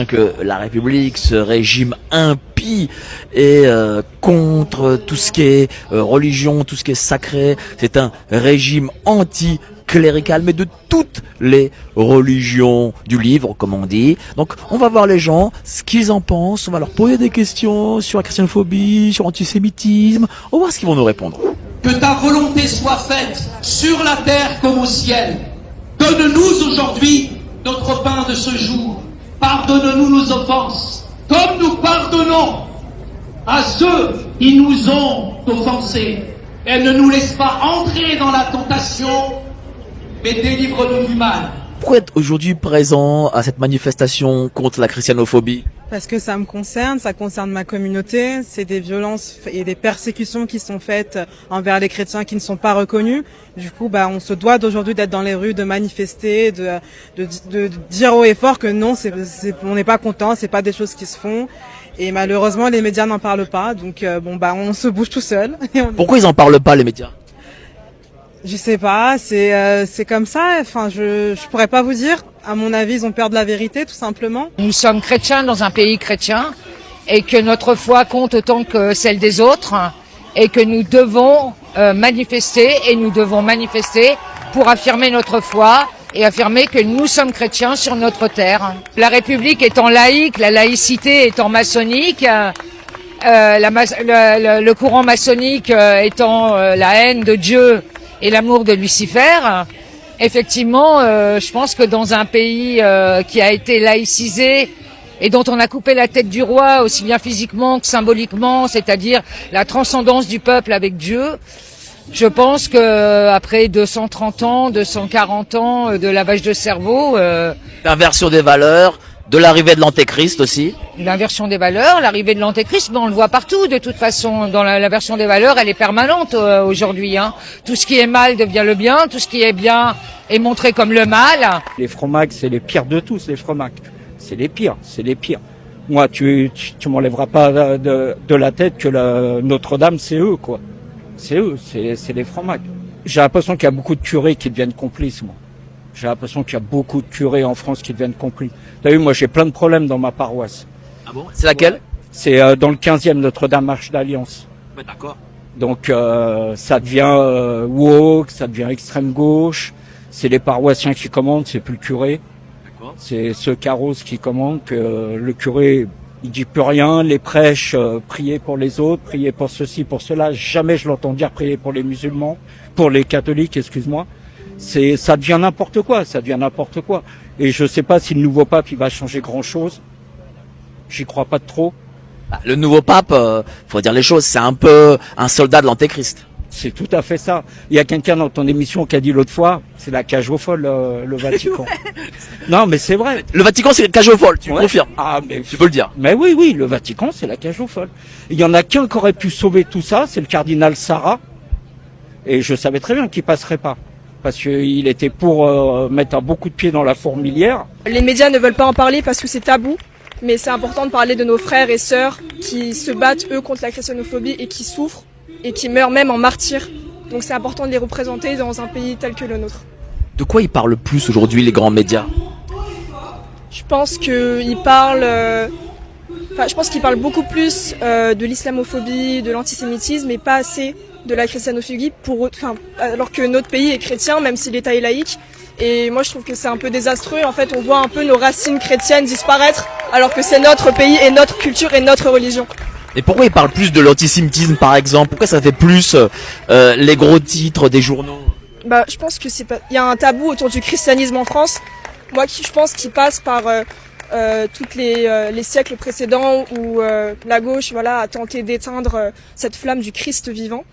Que la République, ce régime impie, est contre tout ce qui est religion, tout ce qui est sacré. C'est un régime anti-clérical, mais de toutes les religions du livre, comme on dit. Donc on va voir les gens, ce qu'ils en pensent, on va leur poser des questions sur la christianophobie, sur l'antisémitisme, on va voir ce qu'ils vont nous répondre. Que ta volonté soit faite sur la terre comme au ciel. Donne-nous aujourd'hui notre pain de ce jour. Pardonne-nous nos offenses, comme nous pardonnons à ceux qui nous ont offensés. Et ne nous laisse pas entrer dans la tentation, mais délivre-nous du mal. Pourquoi être aujourd'hui présent à cette manifestation contre la christianophobie? Parce que ça me concerne, ça concerne ma communauté. C'est des violences et des persécutions qui sont faites envers les chrétiens qui ne sont pas reconnus. Du coup, on se doit d'aujourd'hui d'être dans les rues, de manifester, de dire haut et fort que non, on n'est pas content, c'est pas des choses qui se font. Et malheureusement, les médias n'en parlent pas. Donc, on se bouge tout seul. Pourquoi ils en parlent pas, les médias? Je sais pas, c'est comme ça. Enfin, je pourrais pas vous dire. À mon avis, ils ont peur de la vérité, tout simplement. Nous sommes chrétiens dans un pays chrétien et que notre foi compte autant que celle des autres et que nous devons manifester et nous devons manifester pour affirmer notre foi et affirmer que nous sommes chrétiens sur notre terre. La République étant laïque, la laïcité étant maçonnique, le courant maçonnique étant la haine de Dieu et l'amour de Lucifer, effectivement, je pense que dans un pays qui a été laïcisé et dont on a coupé la tête du roi, aussi bien physiquement que symboliquement, c'est-à-dire la transcendance du peuple avec Dieu, je pense que après 230 ans, 240 ans de lavage de cerveau, L'inversion des valeurs, de l'arrivée de l'antéchrist aussi. L'inversion des valeurs, l'arrivée de l'antéchrist, on le voit partout de toute façon. Dans l'inversion des valeurs, elle est permanente aujourd'hui. Tout ce qui est mal devient le bien, tout ce qui est bien est montré comme le mal. Les fromages, c'est les pires de tous, les fromages. C'est les pires. Moi, tu m'enlèveras pas de la tête que Notre-Dame, c'est eux, quoi. C'est eux, c'est les fromages. J'ai l'impression qu'il y a beaucoup de curés qui deviennent complices, moi. J'ai l'impression qu'il y a beaucoup de curés en France qui deviennent complices. T'as vu, moi j'ai plein de problèmes dans ma paroisse. Ah bon? C'est laquelle? Ouais. C'est dans le 15e Notre-Dame Marche d'Alliance. Ouais, d'accord. Donc ça devient woke, ça devient extrême gauche. C'est les paroissiens qui commandent, c'est plus le curé. D'accord. C'est ceux Carros qui commandent, que le curé il dit plus rien. Les prêches, prier pour les autres, prier pour ceci, pour cela. Jamais je l'entends dire prier pour les musulmans, pour les catholiques, excuse-moi. Ça devient n'importe quoi, Et je sais pas si le nouveau pape il va changer grand chose. J'y crois pas trop. Le nouveau pape, faut dire les choses, c'est un peu un soldat de l'antéchrist. C'est tout à fait ça. Il y a quelqu'un dans ton émission qui a dit l'autre fois, c'est la cage aux folles, le Vatican. Non, mais c'est vrai. Le Vatican, c'est la cage aux folles, tu me confirmes? Ah, mais tu peux le dire. Mais oui, le Vatican, c'est la cage aux folles. Il y en a qu'un qui aurait pu sauver tout ça, c'est le cardinal Sarah. Et je savais très bien qu'il passerait pas. Parce qu'il était pour mettre un beaucoup de pieds dans la fourmilière. Les médias ne veulent pas en parler parce que c'est tabou, mais c'est important de parler de nos frères et sœurs qui se battent, eux, contre la christianophobie et qui souffrent et qui meurent même en martyrs. Donc c'est important de les représenter dans un pays tel que le nôtre. De quoi ils parlent le plus aujourd'hui, les grands médias? Je pense qu'ils parlent... je pense qu'ils parlent beaucoup plus de l'islamophobie, de l'antisémitisme, et pas assez de la christianophobie, alors que notre pays est chrétien, même si l'État est laïque. Et moi, je trouve que c'est un peu désastreux. En fait, on voit un peu nos racines chrétiennes disparaître, alors que c'est notre pays et notre culture et notre religion. Et pourquoi ils parlent plus de l'antisémitisme, par exemple? Pourquoi ça fait plus les gros titres des journaux? Je pense que il y a un tabou autour du christianisme en France. Moi, je pense qu'il passe par toutes les siècles précédents où la gauche, a tenté d'éteindre cette flamme du Christ vivant.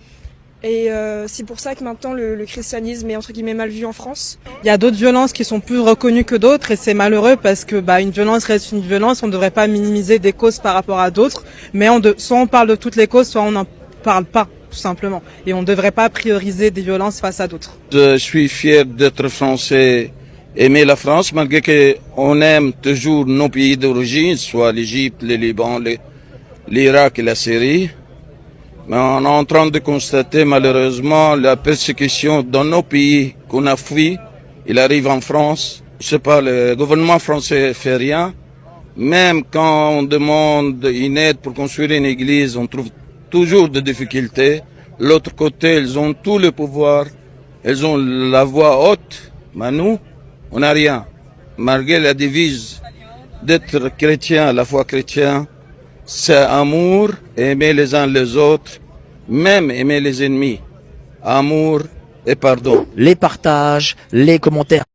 Et c'est pour ça que maintenant le christianisme est entre guillemets mal vu en France. Il y a d'autres violences qui sont plus reconnues que d'autres et c'est malheureux parce que une violence reste une violence. On ne devrait pas minimiser des causes par rapport à d'autres, mais soit on parle de toutes les causes, soit on n'en parle pas tout simplement. Et on ne devrait pas prioriser des violences face à d'autres. Je suis fier d'être français, aimer la France malgré qu'on aime toujours nos pays d'origine, soit l'Égypte, le Liban, l'Irak et la Syrie. Mais on est en train de constater malheureusement la persécution dans nos pays qu'on a fui. Il arrive en France. Je sais pas, le gouvernement français fait rien. Même quand on demande une aide pour construire une église, on trouve toujours des difficultés. L'autre côté, ils ont tout le pouvoir, ils ont la voix haute, mais nous, on n'a rien. Malgré la devise d'être chrétien, la foi chrétienne, c'est amour, aimer les uns les autres, même aimer les ennemis. Amour et pardon. Les partages, les commentaires.